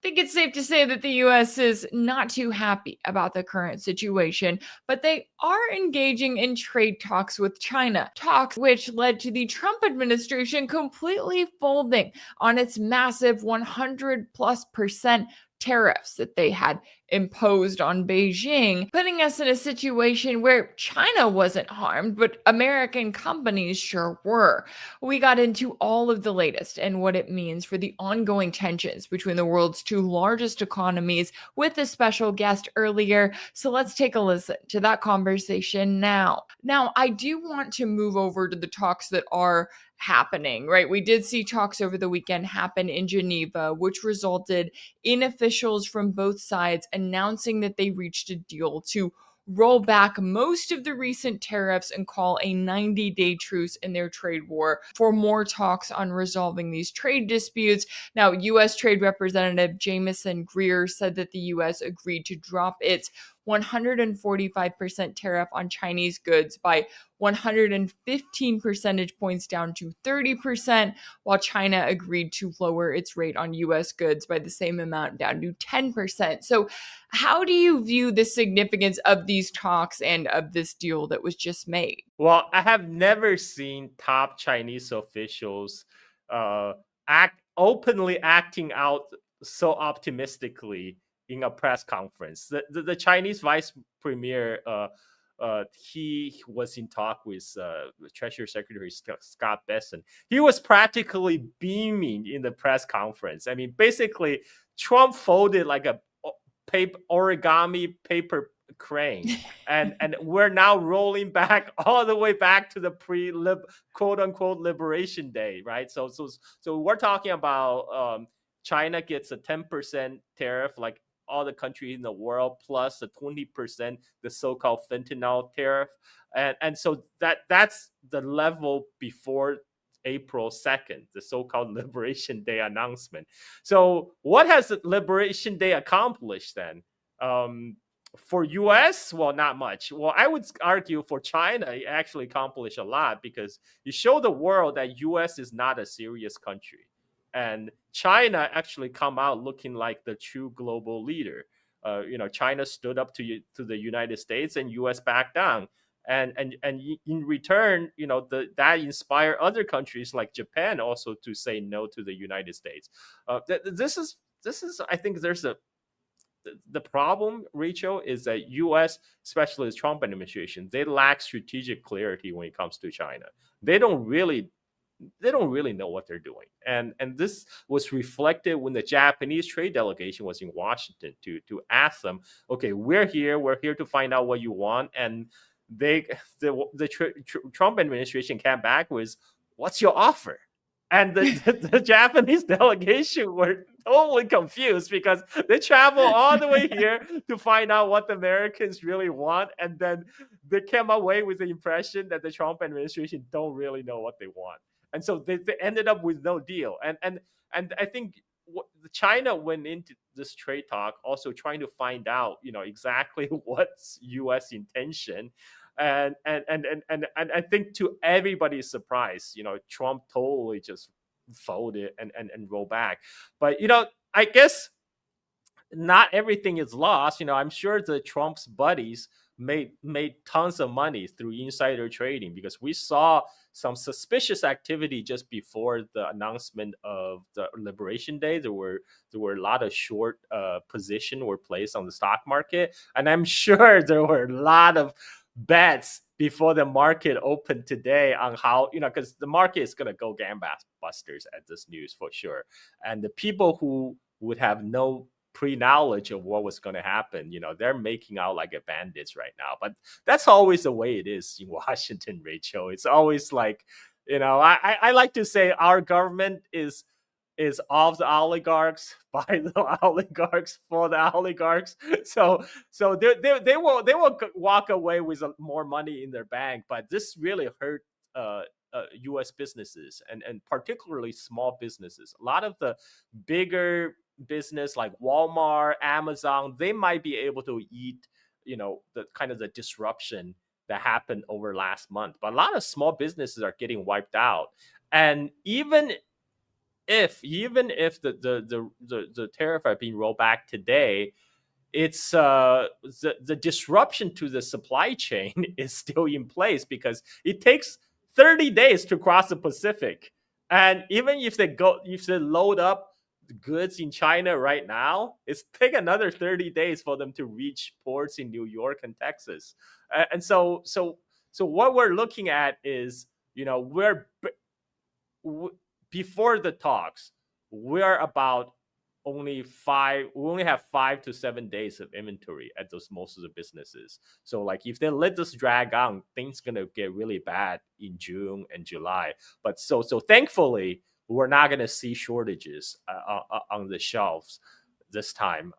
think it's safe to say that the US is not too happy about the current situation, but they are engaging in trade talks with China, talks which led to the Trump administration completely folding on its massive 100+% tariffs that they had imposed on Beijing, putting us in a situation where China wasn't harmed, but American companies sure were. We got into all of the latest and what it means for the ongoing tensions between the world's two largest economies with a special guest earlier. So let's take a listen to that conversation now. Now, I do want to move over to the talks that are happening, right? We did see talks over the weekend happen in Geneva, which resulted in officials from both sides announcing that they reached a deal to roll back most of the recent tariffs and call a 90-day truce in their trade war for more talks on resolving these trade disputes. Now, U.S. Trade Representative Jamieson Greer said that the U.S. agreed to drop its 145% tariff on Chinese goods by 115 percentage points down to 30%, while China agreed to lower its rate on US goods by the same amount down to 10%. So, how do you view the significance of these talks and of this deal that was just made? Well, I have never seen top Chinese officials act openly acting out so optimistically in a press conference. The Chinese vice premier, he was in talk with Treasury Secretary Scott Bessent. He was practically beaming in the press conference. I mean, basically, Trump folded like a origami paper crane, and we're now rolling back all the way back to the quote unquote liberation day, right? So we're talking about China gets a 10% tariff, like all the countries in the world, plus the 20%, the so-called fentanyl tariff, and so that's the level before April 2nd, the so-called Liberation Day announcement. So what has the Liberation Day accomplished then? For US, well, not much. Well, I would argue for China, it actually accomplished a lot because you show the world that US is not a serious country. And China actually come out looking like the true global leader. China stood up to the United States and US backed down. And in return, that inspired other countries like Japan also to say no to the United States. This is I think there's the problem, Rachel, is that U.S., especially the Trump administration, they lack strategic clarity when it comes to China. They don't really know what they're doing, and this was reflected when the Japanese trade delegation was in Washington to ask them, okay, we're here to find out what you want, and the Trump administration came back with, what's your offer? And the Japanese delegation were totally confused because they travel all the way here to find out what the Americans really want, and then they came away with the impression that the Trump administration don't really know what they want, and so they ended up with no deal. And I think China went into this trade talk also trying to find out, exactly what's U.S. intention. And I think to everybody's surprise, Trump totally just folded and rolled back. But I guess not everything is lost. I'm sure the Trump's buddies made tons of money through insider trading, because we saw some suspicious activity just before the announcement of the Liberation Day. There were a lot of short position were placed on the stock market, and I'm sure there were a lot of bets before the market opened today on how, because the market is going to go gangbusters at this news for sure, and the people who would have no pre-knowledge of what was going to happen, they're making out like a bandits right now. But that's always the way it is in Washington, Rachel. It's always like, I like to say our government is of the oligarchs, by the oligarchs, for the oligarchs. So they will walk away with more money in their bank, but this really hurt U.S. businesses and particularly small businesses. A lot of the bigger business like Walmart, Amazon, they might be able to eat, the kind of the disruption that happened over last month. But a lot of small businesses are getting wiped out. And even even if the tariff are being rolled back today, it's the disruption to the supply chain is still in place because it takes 30 days to cross the Pacific. And even if they load up goods in China right now, it's take another 30 days for them to reach ports in New York and Texas. And so what we're looking at is, before the talks, we're about we only have 5 to 7 days of inventory at those most of the businesses. So like if they let this drag on, things gonna get really bad in June and July. But so thankfully we're not gonna see shortages on the shelves this time.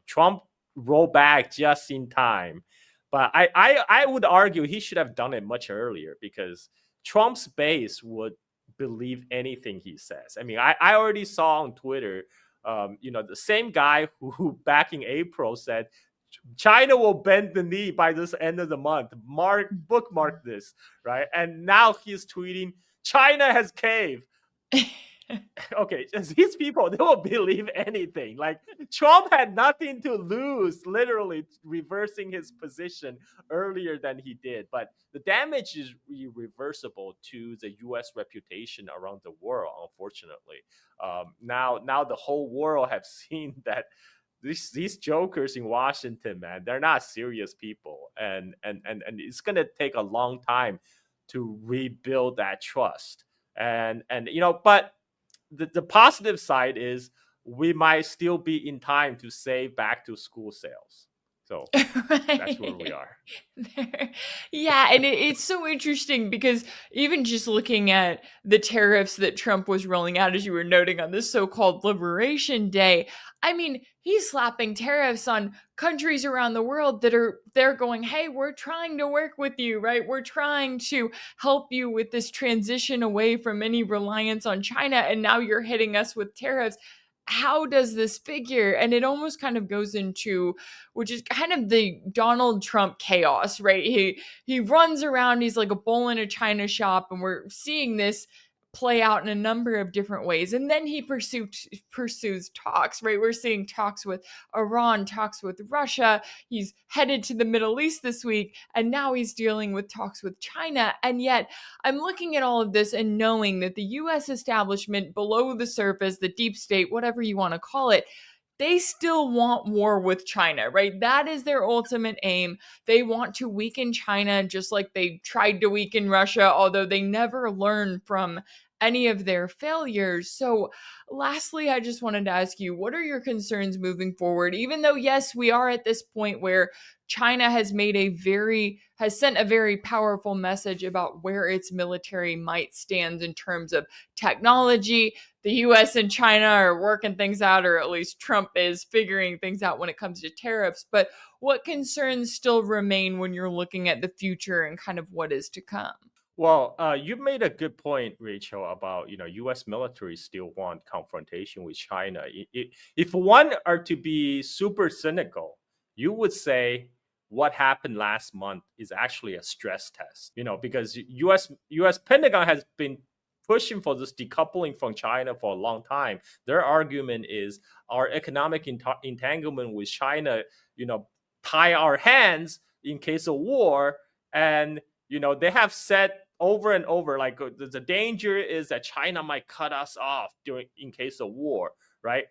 Trump rolled back just in time, but I would argue he should have done it much earlier because Trump's base would believe anything he says. I mean, I already saw on Twitter, the same guy who back in April said China will bend the knee by this end of the month. Bookmark this, right? And now he's tweeting, China has caved. Okay, these people, they will believe anything. Like Trump had nothing to lose, literally reversing his position earlier than he did. But the damage is irreversible to the U.S. reputation around the world. Unfortunately, now the whole world have seen that these jokers in Washington, man, they're not serious people, and it's gonna take a long time to rebuild that trust. But the positive side is we might still be in time to save back to school sales. So that's where we are. Yeah, and it's so interesting because even just looking at the tariffs that Trump was rolling out, as you were noting on this so-called Liberation Day, I mean, he's slapping tariffs on countries around the world they're going, hey, we're trying to work with you, right? We're trying to help you with this transition away from any reliance on China, and now you're hitting us with tariffs. How does this figure? And it almost kind of goes into, which is kind of the Donald Trump chaos, right? He runs around, he's like a bull in a china shop, and we're seeing this play out in a number of different ways. And then he pursues talks, right? We're seeing talks with Iran, talks with Russia. He's headed to the Middle East this week, and now he's dealing with talks with China. And yet I'm looking at all of this and knowing that the US establishment below the surface, the deep state, whatever you want to call it, they still want war with China, right? That is their ultimate aim. They want to weaken China just like they tried to weaken Russia, although they never learned from any of their failures. So, lastly, I just wanted to ask you, what are your concerns moving forward? Even though, yes, we are at this point where China has sent a very powerful message about where its military might stand in terms of technology. The US and China are working things out, or at least Trump is figuring things out when it comes to tariffs. But what concerns still remain when you're looking at the future and kind of what is to come? Well, you made a good point, Rachel, about U.S. military still want confrontation with China. If one are to be super cynical, you would say what happened last month is actually a stress test. Because U.S. Pentagon has been pushing for this decoupling from China for a long time. Their argument is our economic entanglement with China, tie our hands in case of war, and they have said over and over, like the danger is that China might cut us off in case of war, right?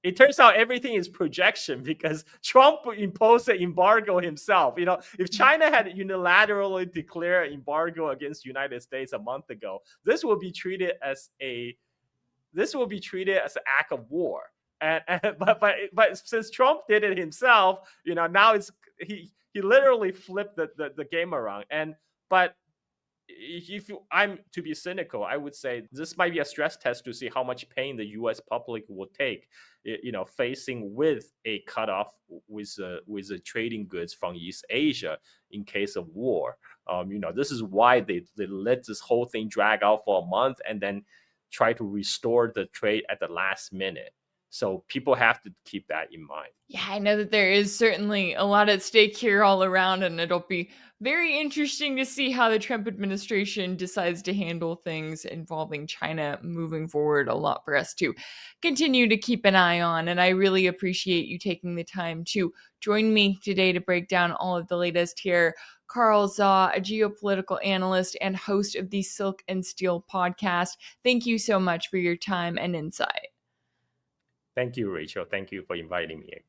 It turns out everything is projection because Trump imposed an embargo himself. If China had unilaterally declared embargo against the United States a month ago, this will be treated as an act of war. But since Trump did it himself, now he literally flipped the game around. But if I'm to be cynical, I would say this might be a stress test to see how much pain the U.S. public will take, facing with a cutoff with the trading goods from East Asia in case of war. This is why they let this whole thing drag out for a month and then try to restore the trade at the last minute. So people have to keep that in mind. Yeah, I know that there is certainly a lot at stake here all around, and it'll be very interesting to see how the Trump administration decides to handle things involving China moving forward. A lot for us to continue to keep an eye on. And I really appreciate you taking the time to join me today to break down all of the latest here. Carl Zaw, a geopolitical analyst and host of the Silk and Steel podcast. Thank you so much for your time and insight. Thank you, Rachel. Thank you for inviting me.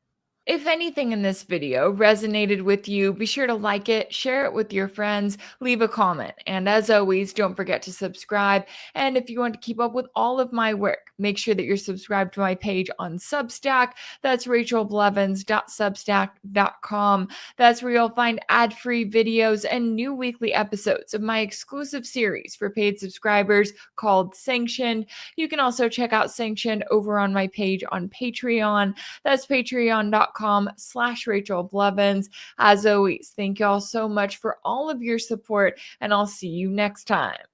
If anything in this video resonated with you, be sure to like it, share it with your friends, leave a comment. And as always, don't forget to subscribe. And if you want to keep up with all of my work, make sure that you're subscribed to my page on Substack. That's rachelblevins.substack.com. That's where you'll find ad-free videos and new weekly episodes of my exclusive series for paid subscribers called Sanctioned. You can also check out Sanctioned over on my page on Patreon. That's patreon.com/Rachel Blevins. As always, thank you all so much for all of your support, and I'll see you next time.